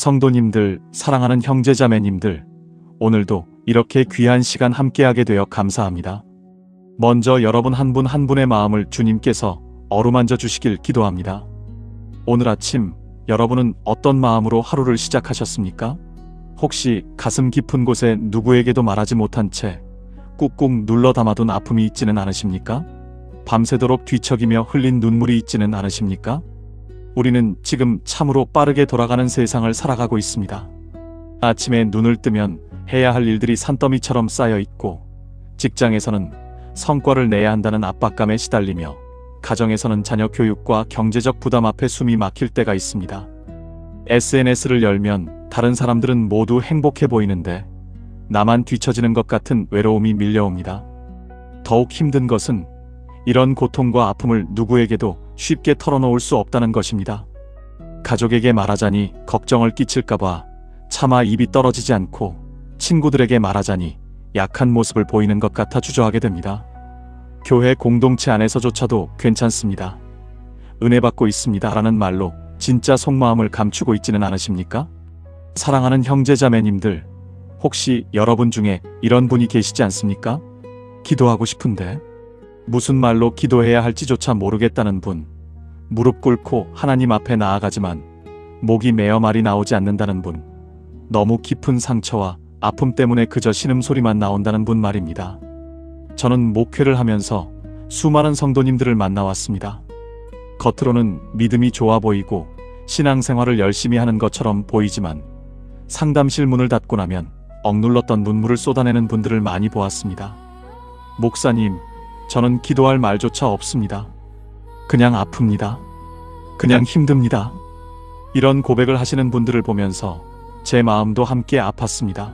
성도님들, 사랑하는 형제자매님들, 오늘도 이렇게 귀한 시간 함께하게 되어 감사합니다. 먼저 여러분 한 분 한 분의 마음을 주님께서 어루만져 주시길 기도합니다. 오늘 아침 여러분은 어떤 마음으로 하루를 시작하셨습니까? 혹시 가슴 깊은 곳에 누구에게도 말하지 못한 채 꾹꾹 눌러 담아둔 아픔이 있지는 않으십니까? 밤새도록 뒤척이며 흘린 눈물이 있지는 않으십니까? 우리는 지금 참으로 빠르게 돌아가는 세상을 살아가고 있습니다. 아침에 눈을 뜨면 해야 할 일들이 산더미처럼 쌓여 있고, 직장에서는 성과를 내야 한다는 압박감에 시달리며, 가정에서는 자녀 교육과 경제적 부담 앞에 숨이 막힐 때가 있습니다. SNS를 열면 다른 사람들은 모두 행복해 보이는데 나만 뒤처지는 것 같은 외로움이 밀려옵니다. 더욱 힘든 것은 이런 고통과 아픔을 누구에게도 쉽게 털어놓을 수 없다는 것입니다. 가족에게 말하자니 걱정을 끼칠까봐 차마 입이 떨어지지 않고, 친구들에게 말하자니 약한 모습을 보이는 것 같아 주저하게 됩니다. 교회 공동체 안에서조차도 괜찮습니다, 은혜 받고 있습니다 라는 말로 진짜 속마음을 감추고 있지는 않으십니까? 사랑하는 형제자매님들, 혹시 여러분 중에 이런 분이 계시지 않습니까? 기도하고 싶은데 무슨 말로 기도해야 할지조차 모르겠다는 분, 무릎 꿇고 하나님 앞에 나아가지만 목이 메어 말이 나오지 않는다는 분, 너무 깊은 상처와 아픔 때문에 그저 신음소리만 나온다는 분 말입니다. 저는 목회를 하면서 수많은 성도님들을 만나왔습니다. 겉으로는 믿음이 좋아 보이고 신앙생활을 열심히 하는 것처럼 보이지만 상담실 문을 닫고 나면 억눌렀던 눈물을 쏟아내는 분들을 많이 보았습니다. 목사님, 저는 기도할 말조차 없습니다. 그냥 아픕니다. 그냥 힘듭니다. 이런 고백을 하시는 분들을 보면서 제 마음도 함께 아팠습니다.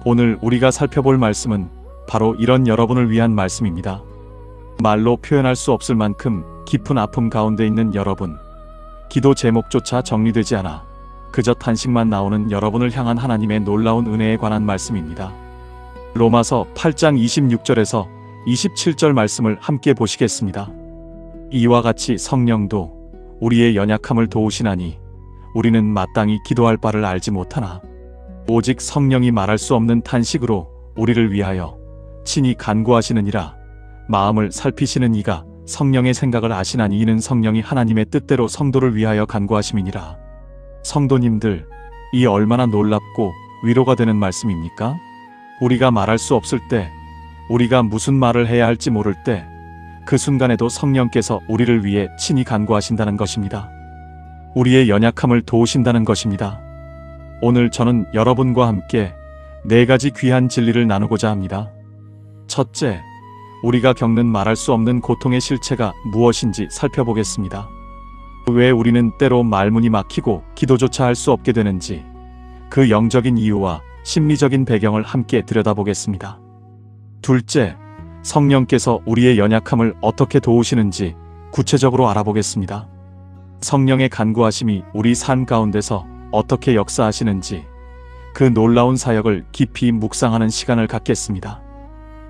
오늘 우리가 살펴볼 말씀은 바로 이런 여러분을 위한 말씀입니다. 말로 표현할 수 없을 만큼 깊은 아픔 가운데 있는 여러분, 기도 제목조차 정리되지 않아 그저 탄식만 나오는 여러분을 향한 하나님의 놀라운 은혜에 관한 말씀입니다. 로마서 8장 26절에서 27절 말씀을 함께 보시겠습니다. 이와 같이 성령도 우리의 연약함을 도우시나니 우리는 마땅히 기도할 바를 알지 못하나 오직 성령이 말할 수 없는 탄식으로 우리를 위하여 친히 간구하시느니라. 마음을 살피시는 이가 성령의 생각을 아시나니 이는 성령이 하나님의 뜻대로 성도를 위하여 간구하심이니라. 성도님들, 이 얼마나 놀랍고 위로가 되는 말씀입니까? 우리가 말할 수 없을 때, 우리가 무슨 말을 해야 할지 모를 때, 그 순간에도 성령께서 우리를 위해 친히 간구하신다는 것입니다. 우리의 연약함을 도우신다는 것입니다. 오늘 저는 여러분과 함께 4가지 귀한 진리를 나누고자 합니다. 첫째, 우리가 겪는 말할 수 없는 고통의 실체가 무엇인지 살펴보겠습니다. 왜 우리는 때로 말문이 막히고 기도조차 할 수 없게 되는지, 그 영적인 이유와 심리적인 배경을 함께 들여다보겠습니다. 둘째, 성령께서 우리의 연약함을 어떻게 도우시는지 구체적으로 알아보겠습니다. 성령의 간구하심이 우리 삶 가운데서 어떻게 역사하시는지, 그 놀라운 사역을 깊이 묵상하는 시간을 갖겠습니다.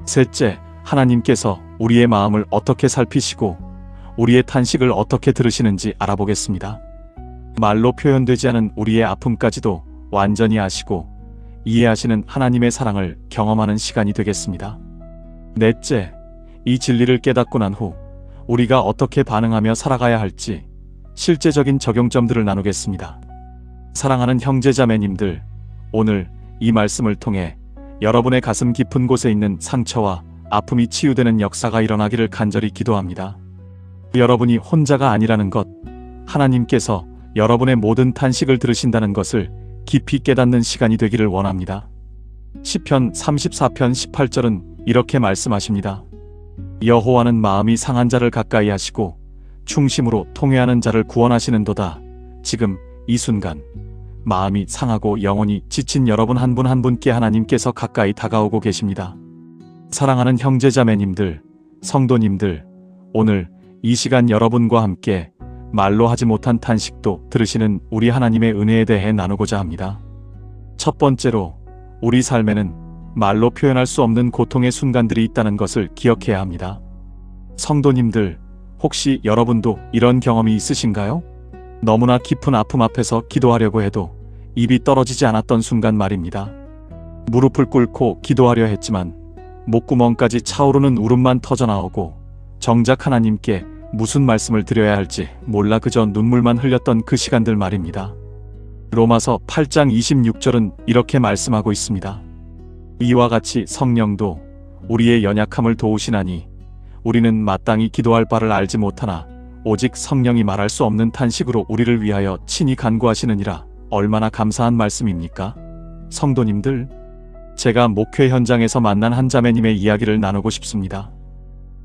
셋째, 하나님께서 우리의 마음을 어떻게 살피시고 우리의 탄식을 어떻게 들으시는지 알아보겠습니다. 말로 표현되지 않은 우리의 아픔까지도 완전히 아시고 이해하시는 하나님의 사랑을 경험하는 시간이 되겠습니다. 넷째, 이 진리를 깨닫고 난 후 우리가 어떻게 반응하며 살아가야 할지 실제적인 적용점들을 나누겠습니다. 사랑하는 형제자매님들, 오늘 이 말씀을 통해 여러분의 가슴 깊은 곳에 있는 상처와 아픔이 치유되는 역사가 일어나기를 간절히 기도합니다. 여러분이 혼자가 아니라는 것, 하나님께서 여러분의 모든 탄식을 들으신다는 것을 깊이 깨닫는 시간이 되기를 원합니다. 시편 34편 18절은 이렇게 말씀하십니다. 여호와는 마음이 상한 자를 가까이 하시고 충심으로 통회하는 자를 구원하시는도다. 지금 이 순간 마음이 상하고 영혼이 지친 여러분 한 분 한 분께 하나님께서 가까이 다가오고 계십니다. 사랑하는 형제자매님들, 성도님들, 오늘 이 시간 여러분과 함께 말로 하지 못한 탄식도 들으시는 우리 하나님의 은혜에 대해 나누고자 합니다. 첫 번째로, 우리 삶에는 말로 표현할 수 없는 고통의 순간들이 있다는 것을 기억해야 합니다. 성도님들, 혹시 여러분도 이런 경험이 있으신가요? 너무나 깊은 아픔 앞에서 기도하려고 해도 입이 떨어지지 않았던 순간 말입니다. 무릎을 꿇고 기도하려 했지만 목구멍까지 차오르는 울음만 터져나오고 정작 하나님께 무슨 말씀을 드려야 할지 몰라 그저 눈물만 흘렸던 그 시간들 말입니다. 로마서 8장 26절은 이렇게 말씀하고 있습니다. 이와 같이 성령도 우리의 연약함을 도우시나니 우리는 마땅히 기도할 바를 알지 못하나 오직 성령이 말할 수 없는 탄식으로 우리를 위하여 친히 간구하시느니라. 얼마나 감사한 말씀입니까? 성도님들, 제가 목회 현장에서 만난 한 자매님의 이야기를 나누고 싶습니다.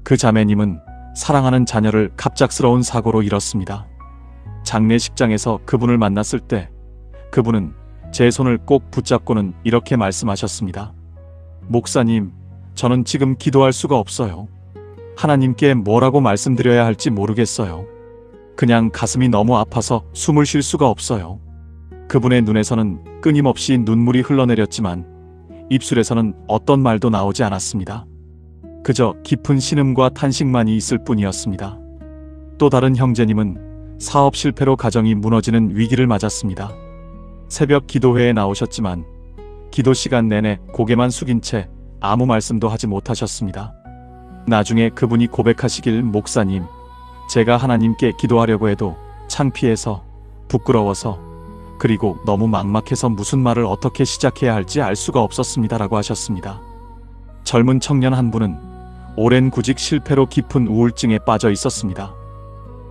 그 자매님은 사랑하는 자녀를 갑작스러운 사고로 잃었습니다. 장례식장에서 그분을 만났을 때 그분은 제 손을 꼭 붙잡고는 이렇게 말씀하셨습니다. 목사님, 저는 지금 기도할 수가 없어요. 하나님께 뭐라고 말씀드려야 할지 모르겠어요. 그냥 가슴이 너무 아파서 숨을 쉴 수가 없어요. 그분의 눈에서는 끊임없이 눈물이 흘러내렸지만 입술에서는 어떤 말도 나오지 않았습니다. 그저 깊은 신음과 탄식만이 있을 뿐이었습니다. 또 다른 형제님은 사업 실패로 가정이 무너지는 위기를 맞았습니다. 새벽 기도회에 나오셨지만 기도 시간 내내 고개만 숙인 채 아무 말씀도 하지 못하셨습니다. 나중에 그분이 고백하시길 목사님, 제가 하나님께 기도하려고 해도 창피해서, 부끄러워서, 그리고 너무 막막해서 무슨 말을 어떻게 시작해야 할지 알 수가 없었습니다 라고 하셨습니다. 젊은 청년 한 분은 오랜 구직 실패로 깊은 우울증에 빠져 있었습니다.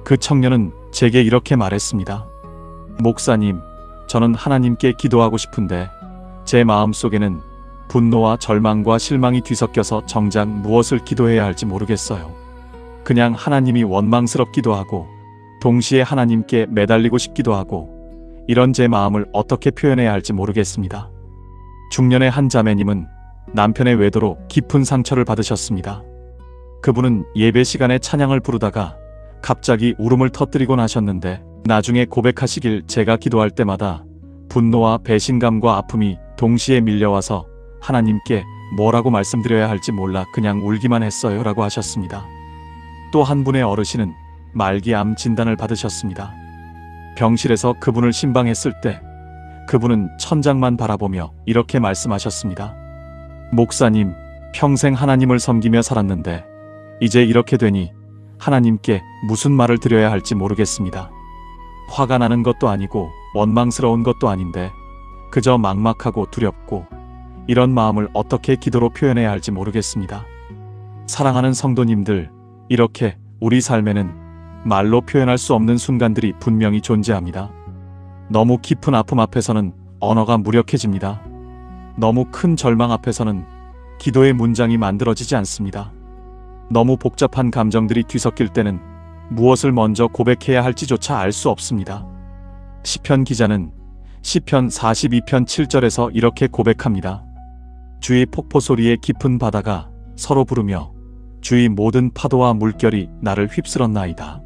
그 청년은 제게 이렇게 말했습니다. 목사님, 저는 하나님께 기도하고 싶은데 제 마음속에는 분노와 절망과 실망이 뒤섞여서 정작 무엇을 기도해야 할지 모르겠어요. 그냥 하나님이 원망스럽기도 하고 동시에 하나님께 매달리고 싶기도 하고 이런 제 마음을 어떻게 표현해야 할지 모르겠습니다. 중년의 한 자매님은 남편의 외도로 깊은 상처를 받으셨습니다. 그분은 예배 시간에 찬양을 부르다가 갑자기 울음을 터뜨리곤 하셨는데 나중에 고백하시길 제가 기도할 때마다 분노와 배신감과 아픔이 동시에 밀려와서 하나님께 뭐라고 말씀드려야 할지 몰라 그냥 울기만 했어요 라고 하셨습니다. 또 한 분의 어르신은 말기암 진단을 받으셨습니다. 병실에서 그분을 신방했을 때 그분은 천장만 바라보며 이렇게 말씀하셨습니다. 목사님, 평생 하나님을 섬기며 살았는데 이제 이렇게 되니 하나님께 무슨 말을 드려야 할지 모르겠습니다. 화가 나는 것도 아니고 원망스러운 것도 아닌데 그저 막막하고 두렵고 이런 마음을 어떻게 기도로 표현해야 할지 모르겠습니다. 사랑하는 성도님들, 이렇게 우리 삶에는 말로 표현할 수 없는 순간들이 분명히 존재합니다. 너무 깊은 아픔 앞에서는 언어가 무력해집니다. 너무 큰 절망 앞에서는 기도의 문장이 만들어지지 않습니다. 너무 복잡한 감정들이 뒤섞일 때는 무엇을 먼저 고백해야 할지조차 알 수 없습니다. 시편 기자는 시편 42편 7절에서 이렇게 고백합니다. 주의 폭포 소리에 깊은 바다가 서로 부르며 주의 모든 파도와 물결이 나를 휩쓸었나이다.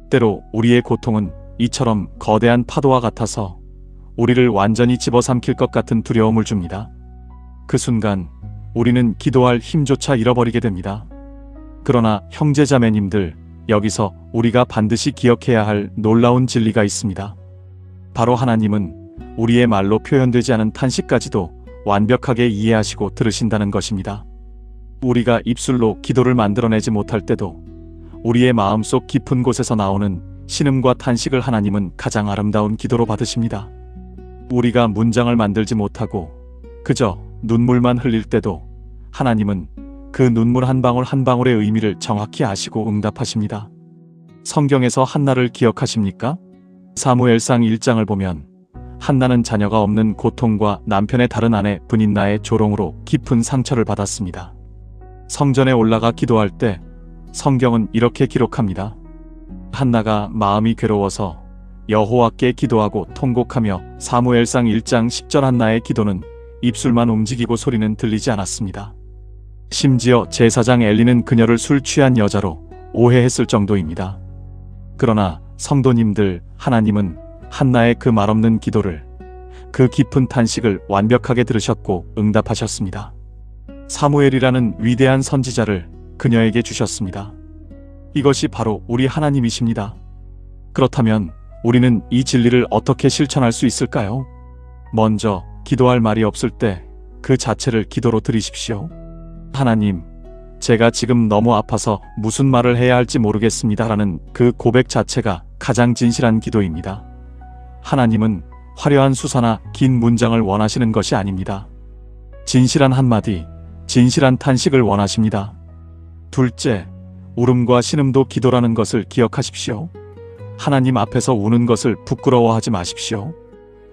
때로 우리의 고통은 이처럼 거대한 파도와 같아서 우리를 완전히 집어삼킬 것 같은 두려움을 줍니다. 그 순간 우리는 기도할 힘조차 잃어버리게 됩니다. 그러나 형제자매님들, 여기서 우리가 반드시 기억해야 할 놀라운 진리가 있습니다. 바로 하나님은 우리의 말로 표현되지 않은 탄식까지도 완벽하게 이해하시고 들으신다는 것입니다. 우리가 입술로 기도를 만들어내지 못할 때도 우리의 마음속 깊은 곳에서 나오는 신음과 탄식을 하나님은 가장 아름다운 기도로 받으십니다. 우리가 문장을 만들지 못하고 그저 눈물만 흘릴 때도 하나님은 그 눈물 한 방울 한 방울의 의미를 정확히 아시고 응답하십니다. 성경에서 한나를 기억하십니까? 사무엘상 1장을 보면 한나는 자녀가 없는 고통과 남편의 다른 아내 브닌나의 조롱으로 깊은 상처를 받았습니다. 성전에 올라가 기도할 때 성경은 이렇게 기록합니다. 한나가 마음이 괴로워서 여호와께 기도하고 통곡하며. 사무엘상 1장 10절. 한나의 기도는 입술만 움직이고 소리는 들리지 않았습니다. 심지어 제사장 엘리는 그녀를 술 취한 여자로 오해했을 정도입니다. 그러나 성도님들, 하나님은 한나의 그 말없는 기도를, 그 깊은 탄식을 완벽하게 들으셨고 응답하셨습니다. 사무엘이라는 위대한 선지자를 그녀에게 주셨습니다. 이것이 바로 우리 하나님이십니다. 그렇다면 우리는 이 진리를 어떻게 실천할 수 있을까요? 먼저 기도할 말이 없을 때 그 자체를 기도로 드리십시오. 하나님, 제가 지금 너무 아파서 무슨 말을 해야 할지 모르겠습니다라는 그 고백 자체가 가장 진실한 기도입니다. 하나님은 화려한 수사나 긴 문장을 원하시는 것이 아닙니다. 진실한 한마디, 진실한 탄식을 원하십니다. 둘째, 울음과 신음도 기도라는 것을 기억하십시오. 하나님 앞에서 우는 것을 부끄러워하지 마십시오.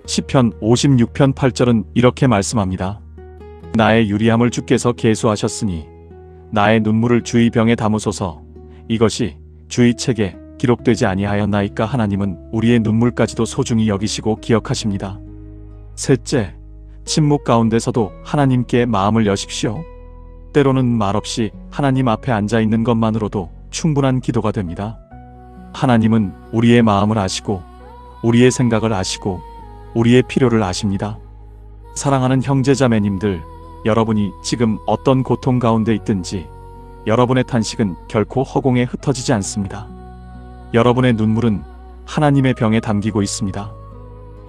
시편 56편 8절은 이렇게 말씀합니다. 나의 유리함을 주께서 계수하셨으니 나의 눈물을 주의 병에 담으소서. 이것이 주의 책에 기록되지 아니하였나이까. 하나님은 우리의 눈물까지도 소중히 여기시고 기억하십니다. 셋째, 침묵 가운데서도 하나님께 마음을 여십시오. 때로는 말없이 하나님 앞에 앉아 있는 것만으로도 충분한 기도가 됩니다. 하나님은 우리의 마음을 아시고 우리의 생각을 아시고 우리의 필요를 아십니다. 사랑하는 형제자매님들, 여러분이 지금 어떤 고통 가운데 있든지 여러분의 탄식은 결코 허공에 흩어지지 않습니다. 여러분의 눈물은 하나님의 병에 담기고 있습니다.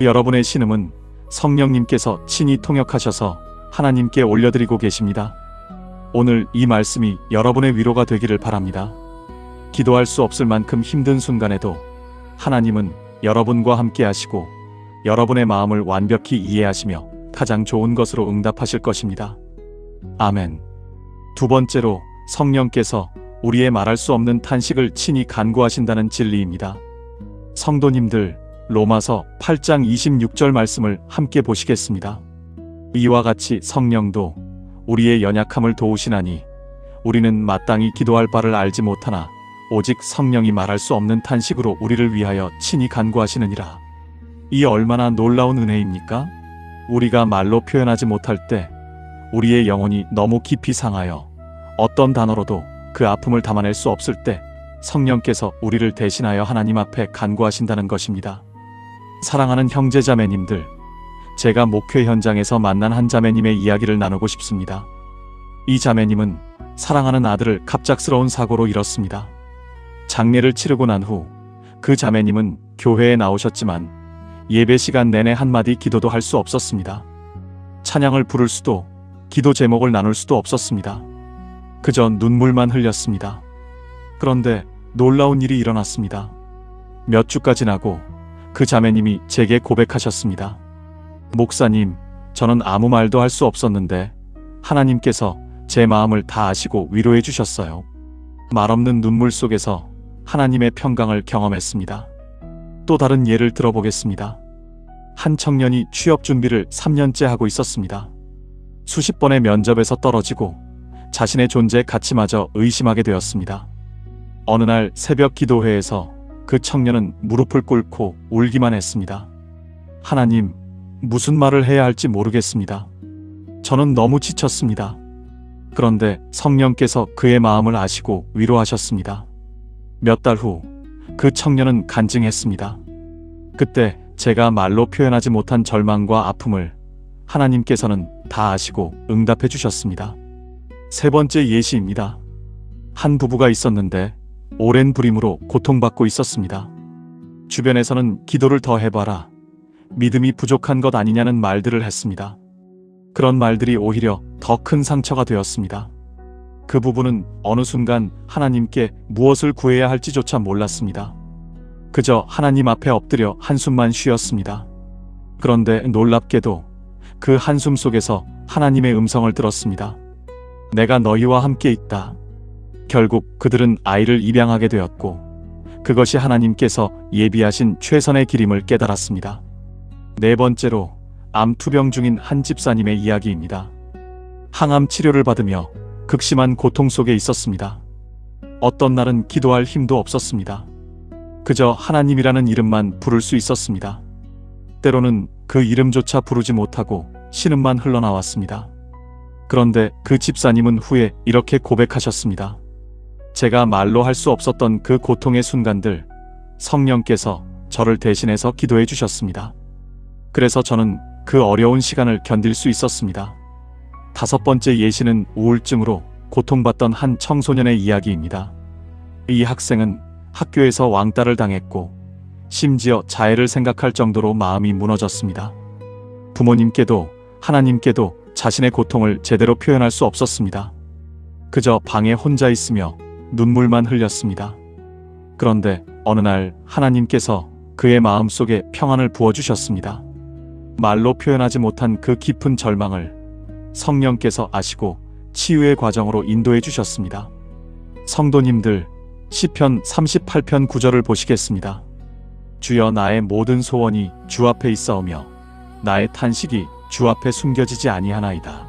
여러분의 신음은 성령님께서 친히 통역하셔서 하나님께 올려드리고 계십니다. 오늘 이 말씀이 여러분의 위로가 되기를 바랍니다. 기도할 수 없을 만큼 힘든 순간에도 하나님은 여러분과 함께 하시고 여러분의 마음을 완벽히 이해하시며 가장 좋은 것으로 응답하실 것입니다. 아멘. 두 번째로, 성령께서 우리의 말할 수 없는 탄식을 친히 간구하신다는 진리입니다. 성도님들, 로마서 8장 26절 말씀을 함께 보시겠습니다. 이와 같이 성령도 우리의 연약함을 도우시나니 우리는 마땅히 기도할 바를 알지 못하나 오직 성령이 말할 수 없는 탄식으로 우리를 위하여 친히 간구하시느니라. 이 얼마나 놀라운 은혜입니까? 우리가 말로 표현하지 못할 때, 우리의 영혼이 너무 깊이 상하여 어떤 단어로도 그 아픔을 담아낼 수 없을 때 성령께서 우리를 대신하여 하나님 앞에 간구하신다는 것입니다. 사랑하는 형제자매님들, 제가 목회 현장에서 만난 한 자매님의 이야기를 나누고 싶습니다. 이 자매님은 사랑하는 아들을 갑작스러운 사고로 잃었습니다. 장례를 치르고 난 후 그 자매님은 교회에 나오셨지만 예배 시간 내내 한마디 기도도 할 수 없었습니다. 찬양을 부를 수도, 기도 제목을 나눌 수도 없었습니다. 그저 눈물만 흘렸습니다. 그런데 놀라운 일이 일어났습니다. 몇 주가 지나고 그 자매님이 제게 고백하셨습니다. 목사님, 저는 아무 말도 할 수 없었는데 하나님께서 제 마음을 다 아시고 위로해 주셨어요. 말없는 눈물 속에서 하나님의 평강을 경험했습니다. 또 다른 예를 들어보겠습니다. 한 청년이 취업 준비를 3년째 하고 있었습니다. 수십 번의 면접에서 떨어지고 자신의 존재 가치마저 의심하게 되었습니다. 어느 날 새벽 기도회에서 그 청년은 무릎을 꿇고 울기만 했습니다. 하나님, 무슨 말을 해야 할지 모르겠습니다. 저는 너무 지쳤습니다. 그런데 성령께서 그의 마음을 아시고 위로하셨습니다. 몇 달 후 그 청년은 간증했습니다. 그때 제가 말로 표현하지 못한 절망과 아픔을 하나님께서는 다 아시고 응답해 주셨습니다. 세 번째 예시입니다. 한 부부가 있었는데 오랜 불임으로 고통받고 있었습니다. 주변에서는 기도를 더 해봐라, 믿음이 부족한 것 아니냐는 말들을 했습니다. 그런 말들이 오히려 더 큰 상처가 되었습니다. 그 부부는 어느 순간 하나님께 무엇을 구해야 할지조차 몰랐습니다. 그저 하나님 앞에 엎드려 한숨만 쉬었습니다. 그런데 놀랍게도 그 한숨 속에서 하나님의 음성을 들었습니다. 내가 너희와 함께 있다. 결국 그들은 아이를 입양하게 되었고 그것이 하나님께서 예비하신 최선의 길임을 깨달았습니다. 네 번째로, 암 투병 중인 한 집사님의 이야기입니다. 항암 치료를 받으며 극심한 고통 속에 있었습니다. 어떤 날은 기도할 힘도 없었습니다. 그저 하나님이라는 이름만 부를 수 있었습니다. 때로는 그 이름조차 부르지 못하고 신음만 흘러나왔습니다. 그런데 그 집사님은 후에 이렇게 고백하셨습니다. 제가 말로 할 수 없었던 그 고통의 순간들, 성령께서 저를 대신해서 기도해 주셨습니다. 그래서 저는 그 어려운 시간을 견딜 수 있었습니다. 다섯 번째 예시는 우울증으로 고통받던 한 청소년의 이야기입니다. 이 학생은 학교에서 왕따를 당했고 심지어 자해를 생각할 정도로 마음이 무너졌습니다. 부모님께도 하나님께도 자신의 고통을 제대로 표현할 수 없었습니다. 그저 방에 혼자 있으며 눈물만 흘렸습니다. 그런데 어느 날 하나님께서 그의 마음속에 평안을 부어주셨습니다. 말로 표현하지 못한 그 깊은 절망을 성령께서 아시고 치유의 과정으로 인도해 주셨습니다. 성도님들, 시편 38편 9절을 보시겠습니다. 주여, 나의 모든 소원이 주 앞에 있사오며 나의 탄식이 주 앞에 숨겨지지 아니하나이다.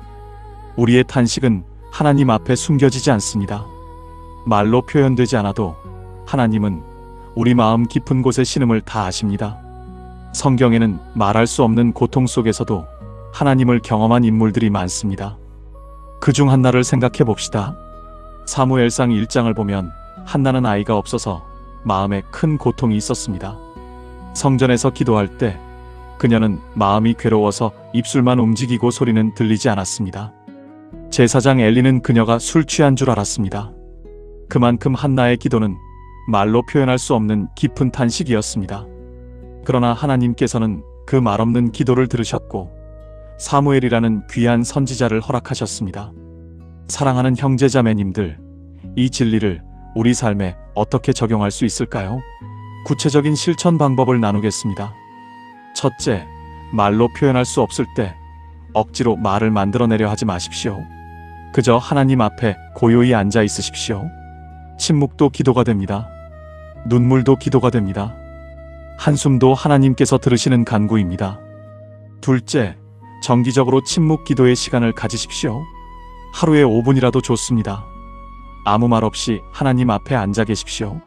우리의 탄식은 하나님 앞에 숨겨지지 않습니다. 말로 표현되지 않아도 하나님은 우리 마음 깊은 곳의 신음을 다 아십니다. 성경에는 말할 수 없는 고통 속에서도 하나님을 경험한 인물들이 많습니다. 그중 한나를 생각해 봅시다. 사무엘상 1장을 보면 한나는 아이가 없어서 마음에 큰 고통이 있었습니다. 성전에서 기도할 때 그녀는 마음이 괴로워서 입술만 움직이고 소리는 들리지 않았습니다. 제사장 엘리는 그녀가 술 취한 줄 알았습니다. 그만큼 한나의 기도는 말로 표현할 수 없는 깊은 탄식이었습니다. 그러나 하나님께서는 그 말없는 기도를 들으셨고 사무엘이라는 귀한 선지자를 허락하셨습니다. 사랑하는 형제자매님들, 이 진리를 우리 삶에 어떻게 적용할 수 있을까요? 구체적인 실천 방법을 나누겠습니다. 첫째, 말로 표현할 수 없을 때 억지로 말을 만들어내려 하지 마십시오. 그저 하나님 앞에 고요히 앉아 있으십시오. 침묵도 기도가 됩니다. 눈물도 기도가 됩니다. 한숨도 하나님께서 들으시는 간구입니다. 둘째, 정기적으로 침묵 기도의 시간을 가지십시오. 하루에 5분이라도 좋습니다. 아무 말 없이 하나님 앞에 앉아 계십시오.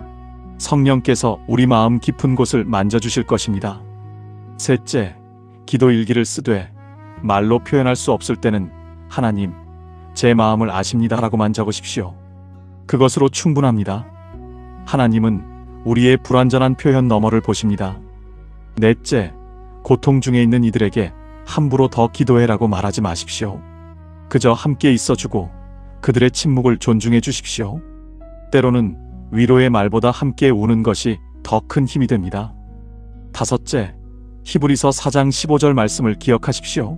성령께서 우리 마음 깊은 곳을 만져주실 것입니다. 셋째, 기도 일기를 쓰되 말로 표현할 수 없을 때는 하나님, 제 마음을 아십니다라고만 적으십시오. 그것으로 충분합니다. 하나님은 우리의 불완전한 표현 너머를 보십니다. 넷째, 고통 중에 있는 이들에게 함부로 더 기도해라고 말하지 마십시오. 그저 함께 있어주고 그들의 침묵을 존중해 주십시오. 때로는 위로의 말보다 함께 우는 것이 더 큰 힘이 됩니다. 다섯째, 히브리서 4장 15절 말씀을 기억하십시오.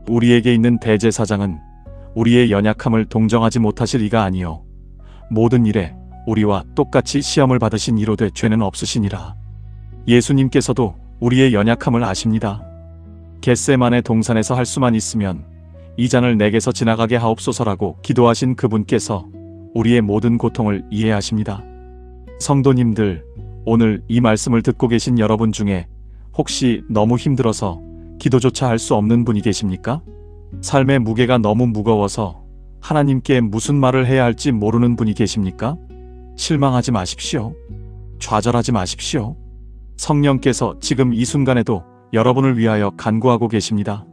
우리에게 있는 대제사장은 우리의 연약함을 동정하지 못하실 이가 아니요 모든 일에 우리와 똑같이 시험을 받으신 이로되 죄는 없으시니라. 예수님께서도 우리의 연약함을 아십니다. 겟세마네 동산에서 할 수만 있으면 이 잔을 내게서 지나가게 하옵소서라고 기도하신 그분께서 우리의 모든 고통을 이해하십니다. 성도님들, 오늘 이 말씀을 듣고 계신 여러분 중에 혹시 너무 힘들어서 기도조차 할 수 없는 분이 계십니까? 삶의 무게가 너무 무거워서 하나님께 무슨 말을 해야 할지 모르는 분이 계십니까? 실망하지 마십시오. 좌절하지 마십시오. 성령께서 지금 이 순간에도 여러분을 위하여 간구하고 계십니다.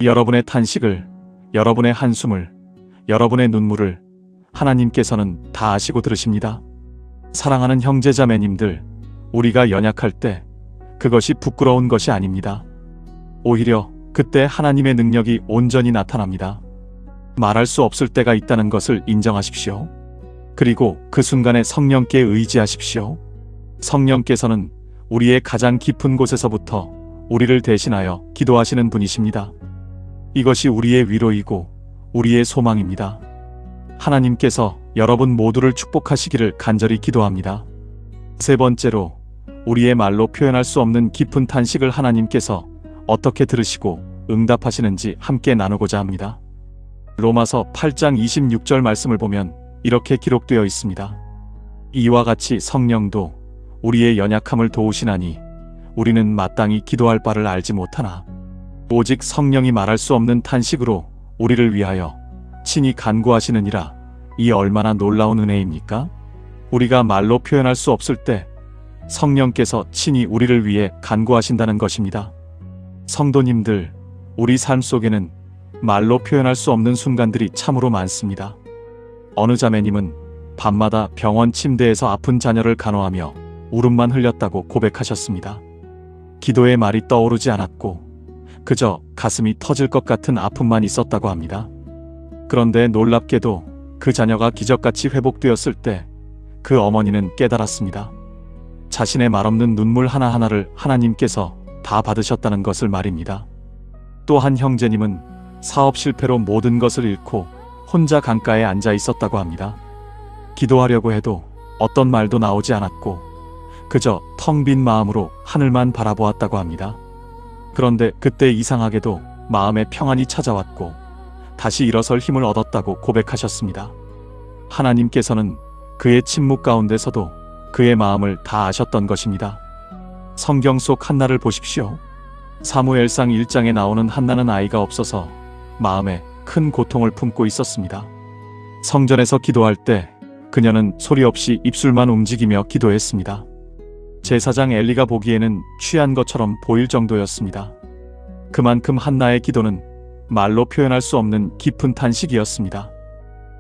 여러분의 탄식을, 여러분의 한숨을, 여러분의 눈물을 하나님께서는 다 아시고 들으십니다. 사랑하는 형제자매님들, 우리가 연약할 때 그것이 부끄러운 것이 아닙니다. 오히려 그때 하나님의 능력이 온전히 나타납니다. 말할 수 없을 때가 있다는 것을 인정하십시오. 그리고 그 순간에 성령께 의지하십시오. 성령께서는 우리의 가장 깊은 곳에서부터 우리를 대신하여 기도하시는 분이십니다. 이것이 우리의 위로이고 우리의 소망입니다. 하나님께서 여러분 모두를 축복하시기를 간절히 기도합니다. 세 번째로, 우리의 말로 표현할 수 없는 깊은 탄식을 하나님께서 어떻게 들으시고 응답하시는지 함께 나누고자 합니다. 로마서 8장 26절 말씀을 보면 이렇게 기록되어 있습니다. 이와 같이 성령도 우리의 연약함을 도우시나니 우리는 마땅히 기도할 바를 알지 못하나 오직 성령이 말할 수 없는 탄식으로 우리를 위하여 친히 간구하시느니라. 이 얼마나 놀라운 은혜입니까? 우리가 말로 표현할 수 없을 때 성령께서 친히 우리를 위해 간구하신다는 것입니다. 성도님들, 우리 삶 속에는 말로 표현할 수 없는 순간들이 참으로 많습니다. 어느 자매님은 밤마다 병원 침대에서 아픈 자녀를 간호하며 울음만 흘렸다고 고백하셨습니다. 기도의 말이 떠오르지 않았고 그저 가슴이 터질 것 같은 아픔만 있었다고 합니다. 그런데 놀랍게도 그 자녀가 기적같이 회복되었을 때 그 어머니는 깨달았습니다. 자신의 말없는 눈물 하나하나를 하나님께서 다 받으셨다는 것을 말입니다. 또 한 형제님은 사업 실패로 모든 것을 잃고 혼자 강가에 앉아 있었다고 합니다. 기도하려고 해도 어떤 말도 나오지 않았고 그저 텅 빈 마음으로 하늘만 바라보았다고 합니다. 그런데 그때 이상하게도 마음에 평안이 찾아왔고 다시 일어설 힘을 얻었다고 고백하셨습니다. 하나님께서는 그의 침묵 가운데서도 그의 마음을 다 아셨던 것입니다. 성경 속 한나를 보십시오. 사무엘상 1장에 나오는 한나는 아이가 없어서 마음에 큰 고통을 품고 있었습니다. 성전에서 기도할 때 그녀는 소리 없이 입술만 움직이며 기도했습니다. 제사장 엘리가 보기에는 취한 것처럼 보일 정도였습니다. 그만큼 한나의 기도는 말로 표현할 수 없는 깊은 탄식이었습니다.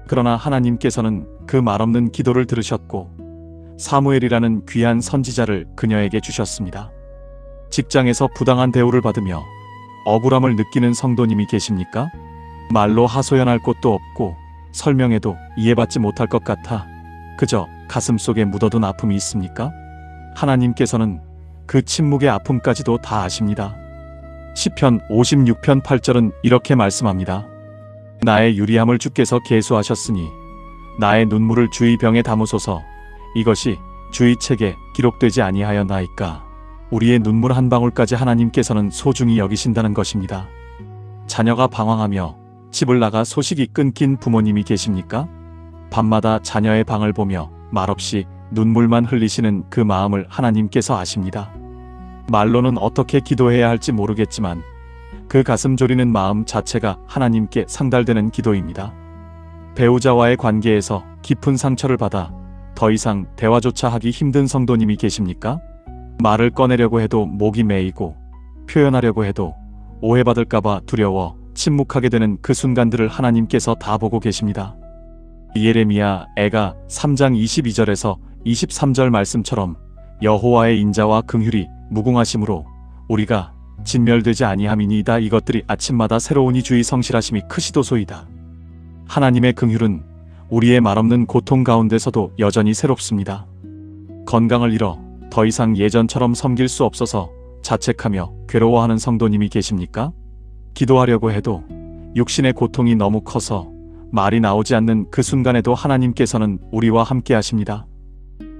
그러나 하나님께서는 그 말없는 기도를 들으셨고 사무엘이라는 귀한 선지자를 그녀에게 주셨습니다. 직장에서 부당한 대우를 받으며 억울함을 느끼는 성도님이 계십니까? 말로 하소연할 곳도 없고 설명해도 이해받지 못할 것 같아 그저 가슴속에 묻어둔 아픔이 있습니까? 하나님께서는 그 침묵의 아픔까지도 다 아십니다. 시편 56편 8절은 이렇게 말씀합니다. 나의 유리함을 주께서 계수하셨으니 나의 눈물을 주의 병에 담으소서. 이것이 주의 책에 기록되지 아니하였나이까. 우리의 눈물 한 방울까지 하나님께서는 소중히 여기신다는 것입니다. 자녀가 방황하며 집을 나가 소식이 끊긴 부모님이 계십니까? 밤마다 자녀의 방을 보며 말없이 눈물만 흘리시는 그 마음을 하나님께서 아십니다. 말로는 어떻게 기도해야 할지 모르겠지만 그 가슴 졸이는 마음 자체가 하나님께 상달되는 기도입니다. 배우자와의 관계에서 깊은 상처를 받아 더 이상 대화조차 하기 힘든 성도님이 계십니까? 말을 꺼내려고 해도 목이 메이고 표현하려고 해도 오해받을까봐 두려워 침묵하게 되는 그 순간들을 하나님께서 다 보고 계십니다. 예레미야 애가 3장 22절에서 23절 말씀처럼 여호와의 인자와 긍휼이 무궁하심으로 우리가 진멸되지 아니함이니이다. 이것들이 아침마다 새로우니 주의 성실하심이 크시도소이다. 하나님의 긍휼은 우리의 말없는 고통 가운데서도 여전히 새롭습니다. 건강을 잃어 더 이상 예전처럼 섬길 수 없어서 자책하며 괴로워하는 성도님이 계십니까? 기도하려고 해도 육신의 고통이 너무 커서 말이 나오지 않는 그 순간에도 하나님께서는 우리와 함께 하십니다.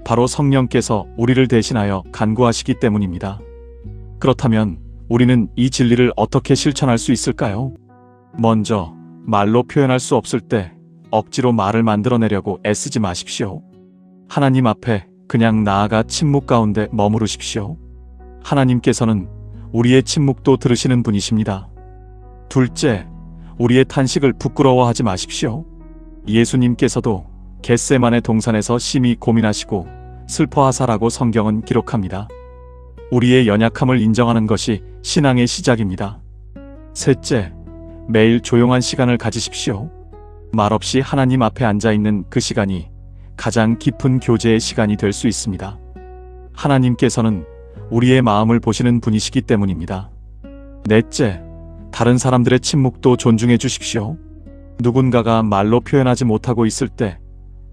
바로 성령께서 우리를 대신하여 간구하시기 때문입니다. 그렇다면 우리는 이 진리를 어떻게 실천할 수 있을까요? 먼저 말로 표현할 수 없을 때 억지로 말을 만들어내려고 애쓰지 마십시오. 하나님 앞에 그냥 나아가 침묵 가운데 머무르십시오. 하나님께서는 우리의 침묵도 들으시는 분이십니다. 둘째, 우리의 탄식을 부끄러워하지 마십시오. 예수님께서도 겟세마네 동산에서 심히 고민하시고 슬퍼하사라고 성경은 기록합니다. 우리의 연약함을 인정하는 것이 신앙의 시작입니다. 셋째, 매일 조용한 시간을 가지십시오. 말없이 하나님 앞에 앉아있는 그 시간이 가장 깊은 교제의 시간이 될 수 있습니다. 하나님께서는 우리의 마음을 보시는 분이시기 때문입니다. 넷째, 다른 사람들의 침묵도 존중해 주십시오. 누군가가 말로 표현하지 못하고 있을 때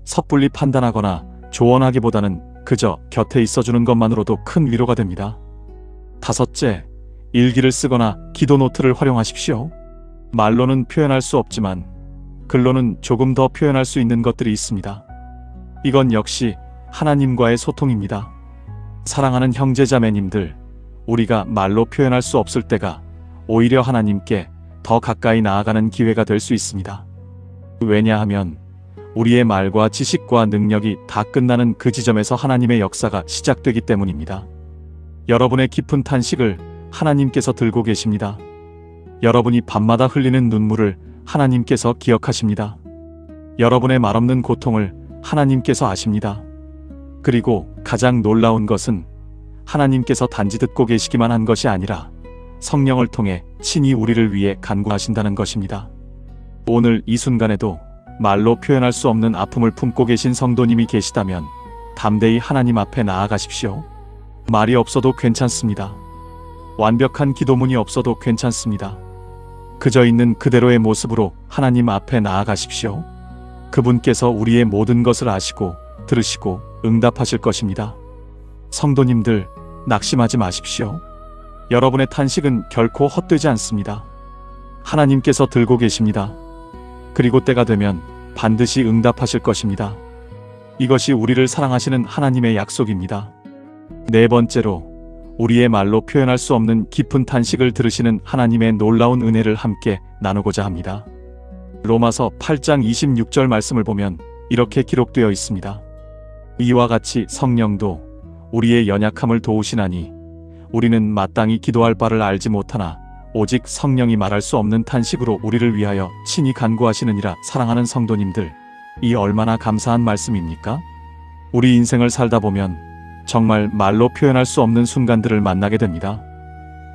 섣불리 판단하거나 조언하기보다는 그저 곁에 있어주는 것만으로도 큰 위로가 됩니다. 다섯째, 일기를 쓰거나 기도 노트를 활용하십시오. 말로는 표현할 수 없지만 글로는 조금 더 표현할 수 있는 것들이 있습니다. 이건 역시 하나님과의 소통입니다. 사랑하는 형제자매님들, 우리가 말로 표현할 수 없을 때가 오히려 하나님께 더 가까이 나아가는 기회가 될 수 있습니다. 왜냐하면 우리의 말과 지식과 능력이 다 끝나는 그 지점에서 하나님의 역사가 시작되기 때문입니다. 여러분의 깊은 탄식을 하나님께서 들고 계십니다. 여러분이 밤마다 흘리는 눈물을 하나님께서 기억하십니다. 여러분의 말없는 고통을 하나님께서 아십니다. 그리고 가장 놀라운 것은 하나님께서 단지 듣고 계시기만 한 것이 아니라 성령을 통해 친히 우리를 위해 간구하신다는 것입니다. 오늘 이 순간에도 말로 표현할 수 없는 아픔을 품고 계신 성도님이 계시다면 담대히 하나님 앞에 나아가십시오. 말이 없어도 괜찮습니다. 완벽한 기도문이 없어도 괜찮습니다. 그저 있는 그대로의 모습으로 하나님 앞에 나아가십시오. 그분께서 우리의 모든 것을 아시고 들으시고 응답하실 것입니다. 성도님들, 낙심하지 마십시오. 여러분의 탄식은 결코 헛되지 않습니다. 하나님께서 들고 계십니다. 그리고 때가 되면 반드시 응답하실 것입니다. 이것이 우리를 사랑하시는 하나님의 약속입니다. 네 번째로, 우리의 말로 표현할 수 없는 깊은 탄식을 들으시는 하나님의 놀라운 은혜를 함께 나누고자 합니다. 로마서 8장 26절 말씀을 보면 이렇게 기록되어 있습니다. 이와 같이 성령도 우리의 연약함을 도우시나니 우리는 마땅히 기도할 바를 알지 못하나 오직 성령이 말할 수 없는 탄식으로 우리를 위하여 친히 간구하시느니라. 사랑하는 성도님들, 이 얼마나 감사한 말씀입니까? 우리 인생을 살다 보면 정말 말로 표현할 수 없는 순간들을 만나게 됩니다.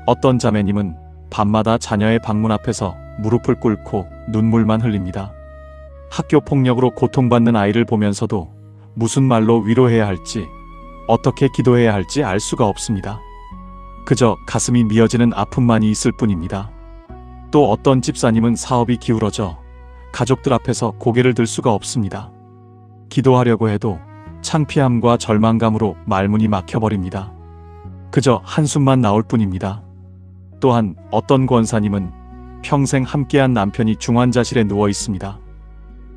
어떤 자매님은 밤마다 자녀의 방문 앞에서 무릎을 꿇고 눈물만 흘립니다. 학교 폭력으로 고통받는 아이를 보면서도 무슨 말로 위로해야 할지, 어떻게 기도해야 할지 알 수가 없습니다. 그저 가슴이 미어지는 아픔만이 있을 뿐입니다. 또 어떤 집사님은 사업이 기울어져 가족들 앞에서 고개를 들 수가 없습니다. 기도하려고 해도 창피함과 절망감으로 말문이 막혀버립니다. 그저 한숨만 나올 뿐입니다. 또한 어떤 권사님은 평생 함께한 남편이 중환자실에 누워 있습니다.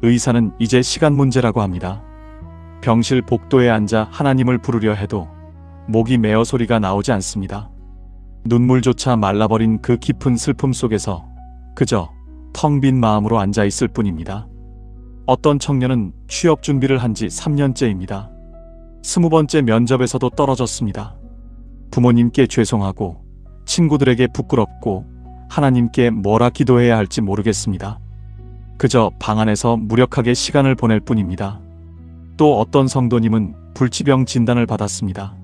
의사는 이제 시간 문제라고 합니다. 병실 복도에 앉아 하나님을 부르려 해도 목이 메어 소리가 나오지 않습니다. 눈물조차 말라버린 그 깊은 슬픔 속에서 그저 텅 빈 마음으로 앉아 있을 뿐입니다. 어떤 청년은 취업 준비를 한 지 3년째입니다. 20번째 면접에서도 떨어졌습니다. 부모님께 죄송하고 친구들에게 부끄럽고 하나님께 뭐라 기도해야 할지 모르겠습니다. 그저 방 안에서 무력하게 시간을 보낼 뿐입니다. 또 어떤 성도님은 불치병 진단을 받았습니다.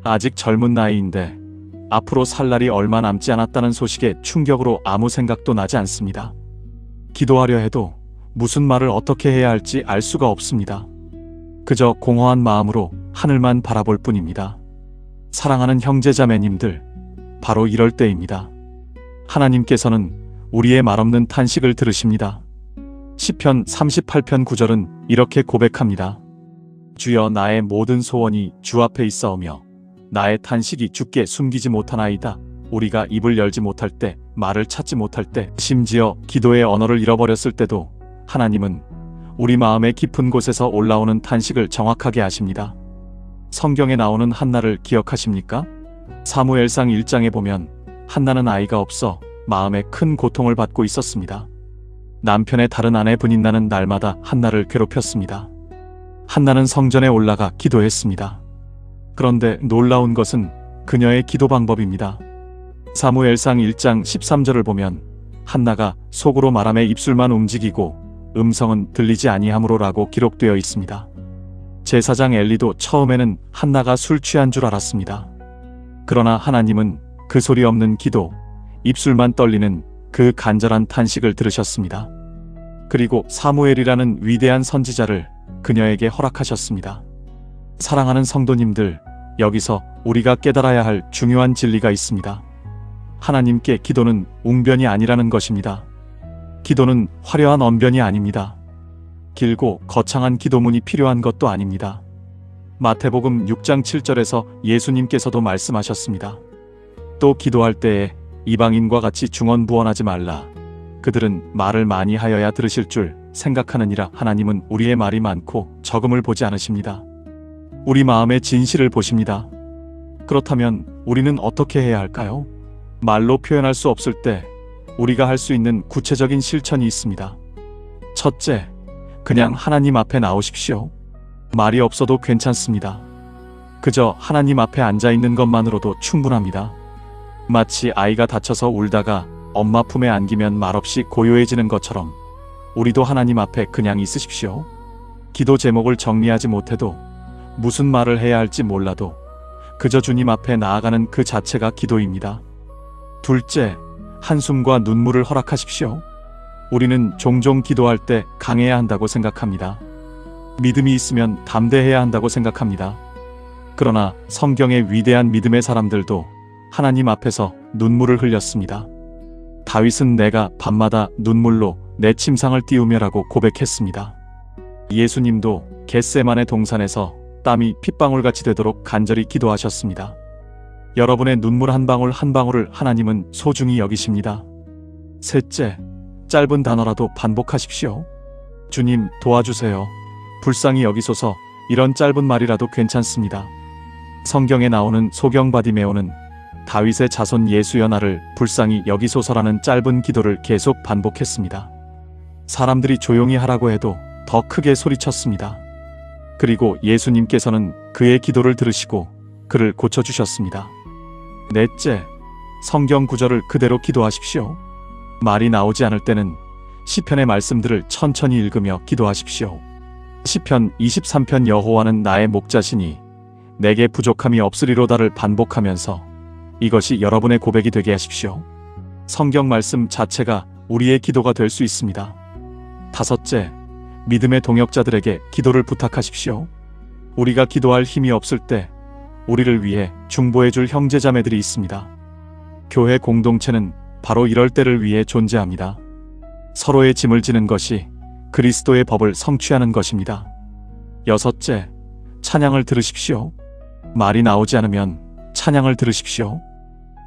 아직 젊은 나이인데 앞으로 살 날이 얼마 남지 않았다는 소식에 충격으로 아무 생각도 나지 않습니다. 기도하려 해도 무슨 말을 어떻게 해야 할지 알 수가 없습니다. 그저 공허한 마음으로 하늘만 바라볼 뿐입니다. 사랑하는 형제자매님들, 바로 이럴 때입니다. 하나님께서는 우리의 말없는 탄식을 들으십니다. 시편 38편 9절은 이렇게 고백합니다. 주여, 나의 모든 소원이 주 앞에 있사오며 나의 탄식이 주께 숨기지 못하나이다. 우리가 입을 열지 못할 때, 말을 찾지 못할 때, 심지어 기도의 언어를 잃어버렸을 때도 하나님은 우리 마음의 깊은 곳에서 올라오는 탄식을 정확하게 아십니다. 성경에 나오는 한나를 기억하십니까? 사무엘상 1장에 보면 한나는 아이가 없어 마음에 큰 고통을 받고 있었습니다. 남편의 다른 아내 브닌나는 날마다 한나를 괴롭혔습니다. 한나는 성전에 올라가 기도했습니다. 그런데 놀라운 것은 그녀의 기도 방법입니다. 사무엘상 1장 13절을 보면 한나가 속으로 말하며 입술만 움직이고 음성은 들리지 아니하므로라고 기록되어 있습니다. 제사장 엘리도 처음에는 한나가 술 취한 줄 알았습니다. 그러나 하나님은 그 소리 없는 기도, 입술만 떨리는 그 간절한 탄식을 들으셨습니다. 그리고 사무엘이라는 위대한 선지자를 그녀에게 허락하셨습니다. 사랑하는 성도님들, 여기서 우리가 깨달아야 할 중요한 진리가 있습니다. 하나님께 기도는 웅변이 아니라는 것입니다. 기도는 화려한 언변이 아닙니다. 길고 거창한 기도문이 필요한 것도 아닙니다. 마태복음 6장 7절에서 예수님께서도 말씀하셨습니다. 또 기도할 때에 이방인과 같이 중언부언하지 말라. 그들은 말을 많이 하여야 들으실 줄 생각하느니라. 하나님은 우리의 말이 많고 적음을 보지 않으십니다. 우리 마음의 진실을 보십니다. 그렇다면 우리는 어떻게 해야 할까요? 말로 표현할 수 없을 때 우리가 할 수 있는 구체적인 실천이 있습니다. 첫째, 그냥 하나님 앞에 나오십시오. 말이 없어도 괜찮습니다. 그저 하나님 앞에 앉아 있는 것만으로도 충분합니다. 마치 아이가 다쳐서 울다가 엄마 품에 안기면 말없이 고요해지는 것처럼 우리도 하나님 앞에 그냥 있으십시오. 기도 제목을 정리하지 못해도 무슨 말을 해야 할지 몰라도 그저 주님 앞에 나아가는 그 자체가 기도입니다. 둘째, 한숨과 눈물을 허락하십시오. 우리는 종종 기도할 때 강해야 한다고 생각합니다. 믿음이 있으면 담대해야 한다고 생각합니다. 그러나 성경의 위대한 믿음의 사람들도 하나님 앞에서 눈물을 흘렸습니다. 다윗은 내가 밤마다 눈물로 내 침상을 띄우며라고 고백했습니다. 예수님도 겟세마네 동산에서 땀이 핏방울같이 되도록 간절히 기도하셨습니다. 여러분의 눈물 한 방울 한 방울을 하나님은 소중히 여기십니다. 셋째, 짧은 단어라도 반복하십시오. 주님, 도와주세요. 불쌍히 여기소서. 이런 짧은 말이라도 괜찮습니다. 성경에 나오는 소경바디메오는 다윗의 자손 예수연하를 불쌍히 여기소서라는 짧은 기도를 계속 반복했습니다. 사람들이 조용히 하라고 해도 더 크게 소리쳤습니다. 그리고 예수님께서는 그의 기도를 들으시고 그를 고쳐주셨습니다. 넷째, 성경 구절을 그대로 기도하십시오. 말이 나오지 않을 때는 시편의 말씀들을 천천히 읽으며 기도하십시오. 시편 23편 여호와는 나의 목자시니 내게 부족함이 없으리로다를 반복하면서 이것이 여러분의 고백이 되게 하십시오. 성경 말씀 자체가 우리의 기도가 될 수 있습니다. 다섯째, 믿음의 동역자들에게 기도를 부탁하십시오. 우리가 기도할 힘이 없을 때 우리를 위해 중보해줄 형제자매들이 있습니다. 교회 공동체는 바로 이럴 때를 위해 존재합니다. 서로의 짐을 지는 것이 그리스도의 법을 성취하는 것입니다. 여섯째, 찬양을 들으십시오. 말이 나오지 않으면 찬양을 들으십시오.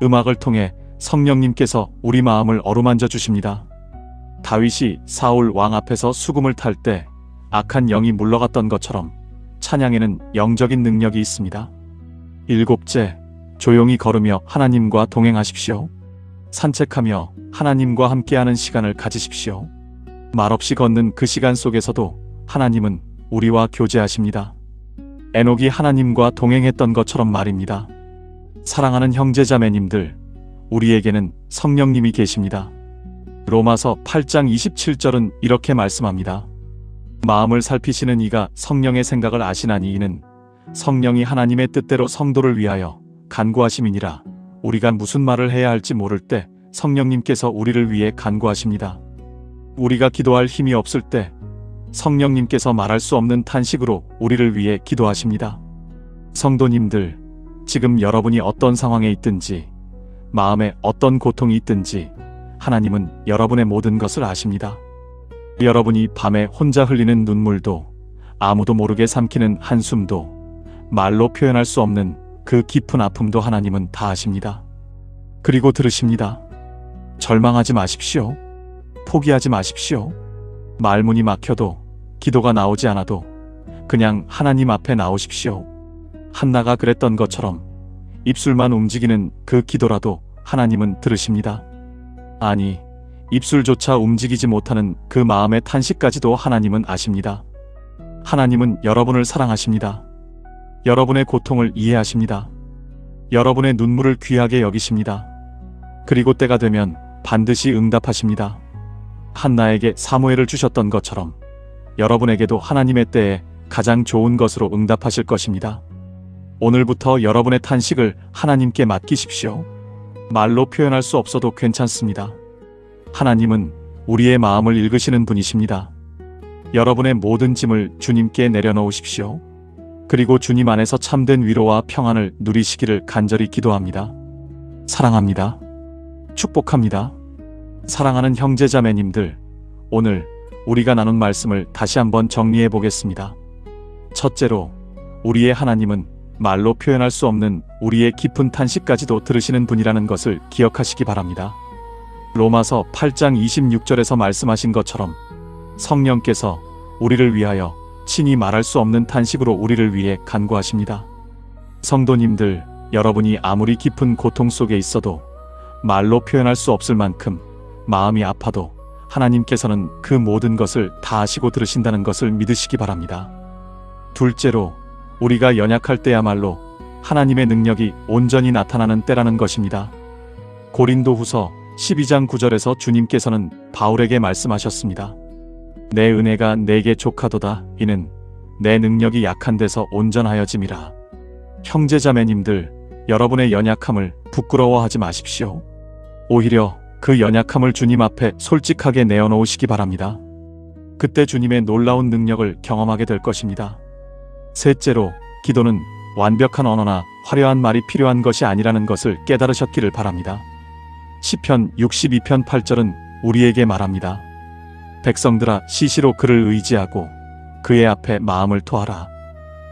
음악을 통해 성령님께서 우리 마음을 어루만져 주십니다. 다윗이 사울 왕 앞에서 수금을 탈 때 악한 영이 물러갔던 것처럼 찬양에는 영적인 능력이 있습니다. 일곱째, 조용히 걸으며 하나님과 동행하십시오. 산책하며 하나님과 함께하는 시간을 가지십시오. 말없이 걷는 그 시간 속에서도 하나님은 우리와 교제하십니다. 에녹이 하나님과 동행했던 것처럼 말입니다. 사랑하는 형제자매님들, 우리에게는 성령님이 계십니다. 로마서 8장 27절은 이렇게 말씀합니다. 마음을 살피시는 이가 성령의 생각을 아시나니 이는 성령이 하나님의 뜻대로 성도를 위하여 간구하심이니라. 우리가 무슨 말을 해야 할지 모를 때 성령님께서 우리를 위해 간구하십니다. 우리가 기도할 힘이 없을 때 성령님께서 말할 수 없는 탄식으로 우리를 위해 기도하십니다. 성도님들, 지금 여러분이 어떤 상황에 있든지, 마음에 어떤 고통이 있든지 하나님은 여러분의 모든 것을 아십니다. 여러분이 밤에 혼자 흘리는 눈물도, 아무도 모르게 삼키는 한숨도, 말로 표현할 수 없는 그 깊은 아픔도 하나님은 다 아십니다. 그리고 들으십니다. 절망하지 마십시오. 포기하지 마십시오. 말문이 막혀도, 기도가 나오지 않아도 그냥 하나님 앞에 나오십시오. 한나가 그랬던 것처럼 입술만 움직이는 그 기도라도 하나님은 들으십니다. 아니, 입술조차 움직이지 못하는 그 마음의 탄식까지도 하나님은 아십니다. 하나님은 여러분을 사랑하십니다. 여러분의 고통을 이해하십니다. 여러분의 눈물을 귀하게 여기십니다. 그리고 때가 되면 반드시 응답하십니다. 한나에게 사무엘을 주셨던 것처럼 여러분에게도 하나님의 때에 가장 좋은 것으로 응답하실 것입니다. 오늘부터 여러분의 탄식을 하나님께 맡기십시오. 말로 표현할 수 없어도 괜찮습니다. 하나님은 우리의 마음을 읽으시는 분이십니다. 여러분의 모든 짐을 주님께 내려놓으십시오. 그리고 주님 안에서 참된 위로와 평안을 누리시기를 간절히 기도합니다. 사랑합니다. 축복합니다. 사랑하는 형제자매님들, 오늘 우리가 나눈 말씀을 다시 한번 정리해 보겠습니다. 첫째로, 우리의 하나님은 말로 표현할 수 없는 우리의 깊은 탄식까지도 들으시는 분이라는 것을 기억하시기 바랍니다. 로마서 8장 26절에서 말씀하신 것처럼 성령께서 우리를 위하여 친히 말할 수 없는 탄식으로 우리를 위해 간구하십니다. 성도님들, 여러분이 아무리 깊은 고통 속에 있어도 말로 표현할 수 없을 만큼 마음이 아파도 하나님께서는 그 모든 것을 다 아시고 들으신다는 것을 믿으시기 바랍니다. 둘째로, 우리가 연약할 때야말로 하나님의 능력이 온전히 나타나는 때라는 것입니다. 고린도후서 12장 9절에서 주님께서는 바울에게 말씀하셨습니다. 내 은혜가 내게 족하도다. 이는 내 능력이 약한 데서 온전하여짐이라. 형제자매님들, 여러분의 연약함을 부끄러워하지 마십시오. 오히려 그 연약함을 주님 앞에 솔직하게 내어놓으시기 바랍니다. 그때 주님의 놀라운 능력을 경험하게 될 것입니다. 셋째로, 기도는 완벽한 언어나 화려한 말이 필요한 것이 아니라는 것을 깨달으셨기를 바랍니다. 시편 62편 8절은 우리에게 말합니다. 백성들아, 시시로 그를 의지하고 그의 앞에 마음을 토하라.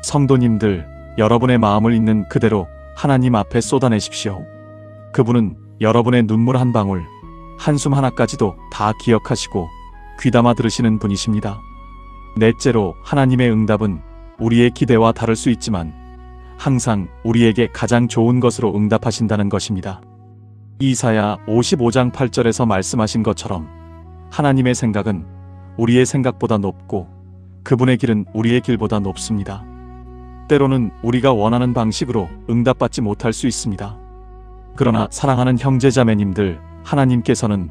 성도님들, 여러분의 마음을 있는 그대로 하나님 앞에 쏟아내십시오. 그분은 여러분의 눈물 한 방울, 한숨 하나까지도 다 기억하시고 귀담아 들으시는 분이십니다. 넷째로 하나님의 응답은 우리의 기대와 다를 수 있지만 항상 우리에게 가장 좋은 것으로 응답하신다는 것입니다. 이사야 55장 8절에서 말씀하신 것처럼 하나님의 생각은 우리의 생각보다 높고 그분의 길은 우리의 길보다 높습니다. 때로는 우리가 원하는 방식으로 응답받지 못할 수 있습니다. 그러나 사랑하는 형제자매님들, 하나님께서는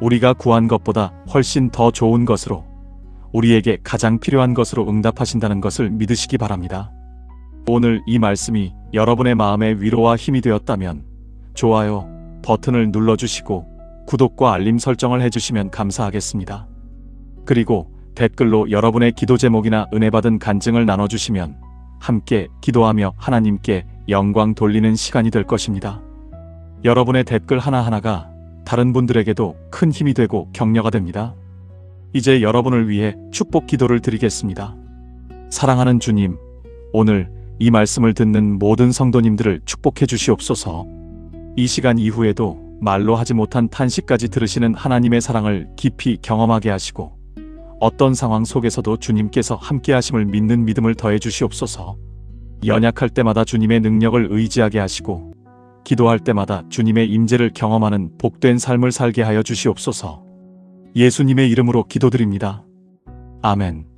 우리가 구한 것보다 훨씬 더 좋은 것으로 우리에게 가장 필요한 것으로 응답하신다는 것을 믿으시기 바랍니다. 오늘 이 말씀이 여러분의 마음에 위로와 힘이 되었다면 좋아요 버튼을 눌러주시고 구독과 알림 설정을 해주시면 감사하겠습니다. 그리고 댓글로 여러분의 기도 제목이나 은혜 받은 간증을 나눠주시면 함께 기도하며 하나님께 영광 돌리는 시간이 될 것입니다. 여러분의 댓글 하나하나가 다른 분들에게도 큰 힘이 되고 격려가 됩니다. 이제 여러분을 위해 축복 기도를 드리겠습니다. 사랑하는 주님, 오늘 이 말씀을 듣는 모든 성도님들을 축복해 주시옵소서. 이 시간 이후에도 말로 하지 못한 탄식까지 들으시는 하나님의 사랑을 깊이 경험하게 하시고 어떤 상황 속에서도 주님께서 함께 하심을 믿는 믿음을 더해 주시옵소서. 연약할 때마다 주님의 능력을 의지하게 하시고 기도할 때마다 주님의 임재를 경험하는 복된 삶을 살게 하여 주시옵소서. 예수님의 이름으로 기도드립니다. 아멘.